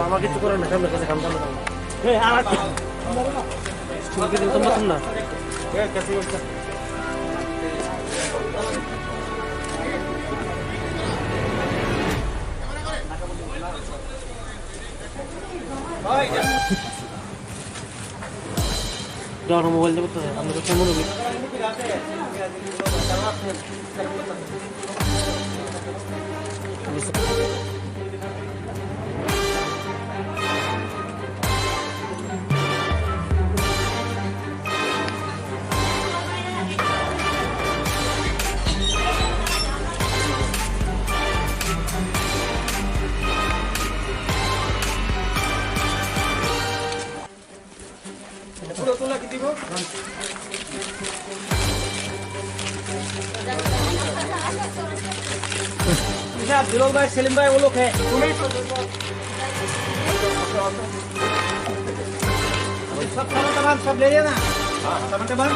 আমাকে কিছু করে না, সামনে কাছে খাম না। এই আর চুলকে দিতাম না। এই কাছে বলছ। ভাই দাও মোবাইল দেব তো আমরা তো মনে করি दिलोल भाई सलीम भाई वो लोग है सब सामान सब ले लेना सामान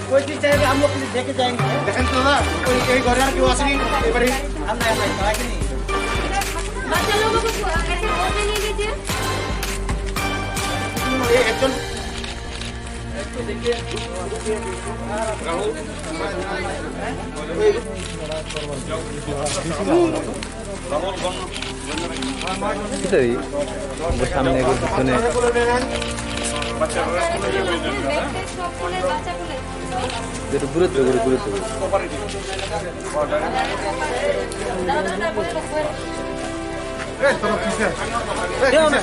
कोई चीज चाहिए हम लोग लेके जाएंगे देखें तो ना कोई कहीं घर की वासनी बड़ी हम नहीं आए कि नहीं बच्चा लोगों को ऐसे बोलने नहीं दीजिए ये एक्चुअल तो देखिए राहुल সামনে পিছনে ঘুরতে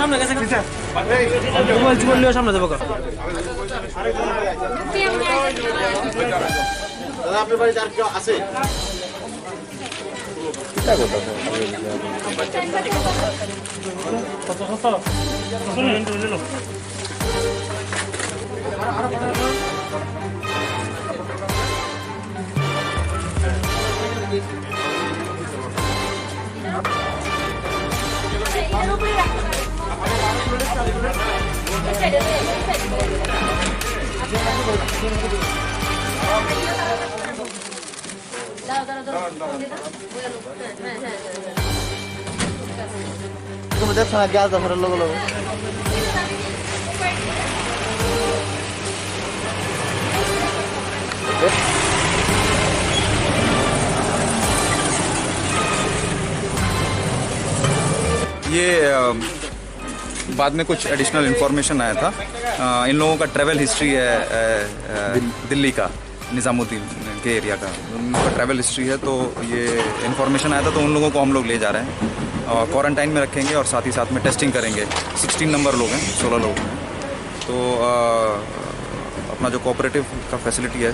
সামনে গেছে মোবাইল জীবন নিয়ে সামনে দেবো দাদা আপনার বাড়িতে আর কেউ আছে তুমি দেখছো না গ্যাস ধরার লোক লোক ये बाद में कुछ एडिशनल इन्फॉर्मेशन आया था। इन लोगों का ट्रैवल हिस्ट्री है दिल्ली का, निज़ामुद्दीन के एरिया का उनका ट्रैवल हिस्ट्री है। तो ये इन्फॉर्मेशन आया था तो उन लोगों को हम लोग ले जा रहे हैं और क्वारंटाइन में रखेंगे और साथ ही साथ में टेस्टिंग करेंगे। 16 नंबर लोग हैं, 16 लोग हैं। तो अपना जो कोऑपरेटिव का फैसिलिटी है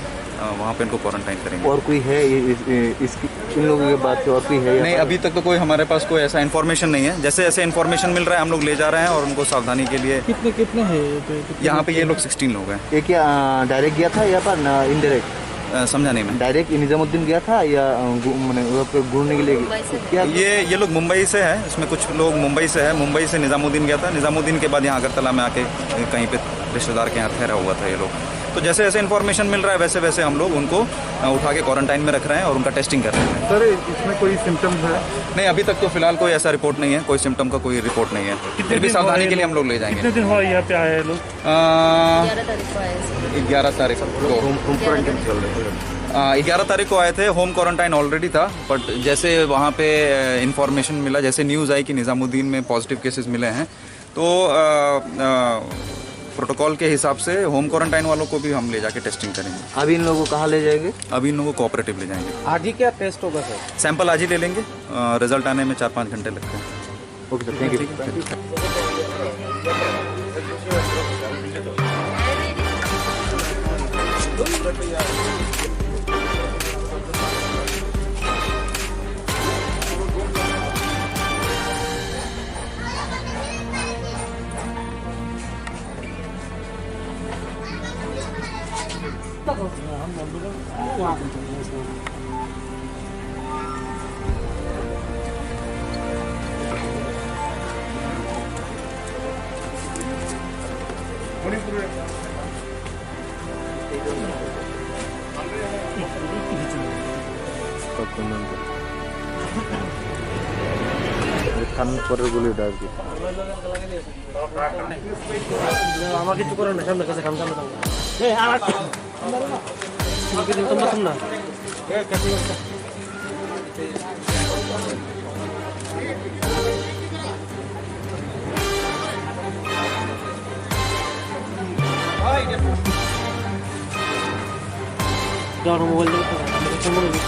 वहाँ पे इनको क्वारंटाइन करेंगे। और कोई है इन लोगों के बाद से और कोई है? नहीं, अभी तक तो कोई हमारे पास कोई ऐसा इन्फॉर्मेशन नहीं है। जैसे जैसे इन्फॉर्मेशन मिल रहा है हम लोग ले जा रहे हैं और उनको सावधानी के लिए। कितने हैं यहाँ पे ये लोग 16 लोग हैं। ये क्या डायरेक्ट गया था या पर इनडायरेक्ट? समझा नहीं मैं। डायरेक्ट निजामुद्दीन गया था या घूमने के लिए क्या? ये लोग मुंबई से है, इसमें कुछ लोग मुंबई से है। मुंबई से निज़ामुद्दीन गया था, निज़ामुद्दीन के बाद यहाँ अगरतला में आके कहीं पे रिश्तेदार के यहाँ ठहरा हुआ था ये लोग। तो जैसे जैसे इन्फॉर्मेशन मिल रहा है वैसे वैसे हम लोग उनको उठा के क्वारंटाइन में रख रहे हैं और उनका टेस्टिंग कर रहे हैं। सर इसमें कोई सिम्टम्स है? नहीं, अभी तक तो फिलहाल कोई ऐसा रिपोर्ट नहीं है, कोई सिम्टम का कोई रिपोर्ट नहीं है। फिर भी सावधानी के लिए हम लोग ले जाएंगे। कितने दिन हुआ यहाँ पे आए लोग? 11 तारीख को 11 तारीख को आए थे। होम क्वारंटाइन ऑलरेडी था, बट जैसे वहाँ पे इंफॉर्मेशन मिला, जैसे न्यूज़ आई कि निज़ामुद्दीन में पॉजिटिव केसेस मिले हैं, तो प्रोटोकॉल के हिसाब से होम क्वारंटाइन वालों को भी हम ले जाके टेस्टिंग करेंगे। अभी इन लोगों को कहाँ ले जाएंगे? अभी इन लोगों को कोऑपरेटिव ले जाएंगे। आज ही क्या टेस्ट होगा सर? सैंपल आज ही ले लेंगे, रिजल्ट आने में 4-5 घंटे लगते हैं। Okay sir, thank you. খানোর পরের গুলি আর কি। আমার কিছু করার না, সামনে কাছে খাম সামনে খাম। এই আর তুমি কি তোমরা না? এই কাছে যাও মোবাইল দেখো, আমি তো মনে করি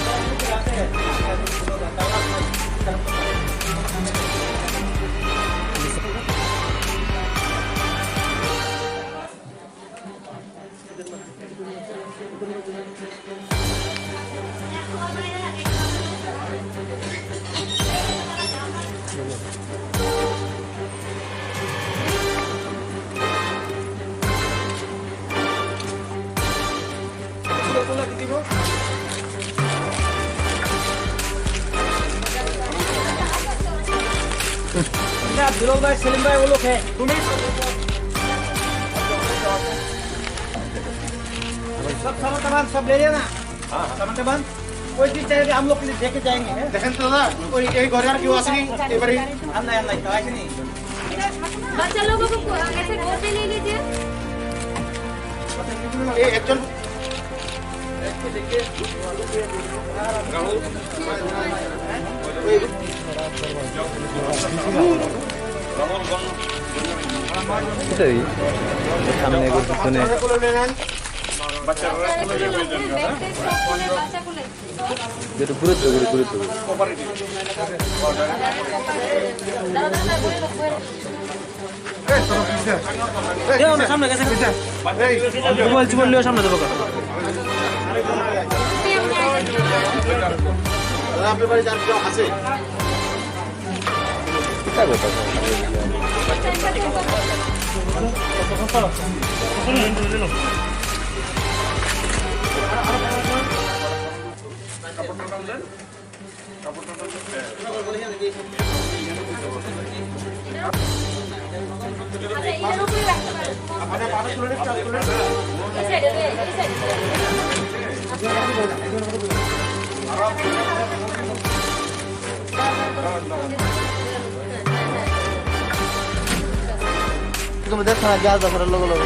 बिलोल भाई, सलीम भाई वो लोग है। सब सामान सब ले लिया ना? हाँ सामान कोई चीज चाहिए हम लोग के लिए देके जाएंगे। देखें तो ना कोई एक घर क्यों आसनी एक बार हम नहीं तो ऐसे नहीं। बच्चा लोगों को ऐसे गोद में ले लीजिए। ये एक्चुअल এটাই সামনে এগোর পিছনে যেটা ঘুরে তো ঘুরে তো সামনে গেছে মোবাইল জীবন লিও সামনে দেবো। আপনার বাড়ি যার কেউ আছে? কিতা কথা তুমি দেখো না যা দরকার লোক লোক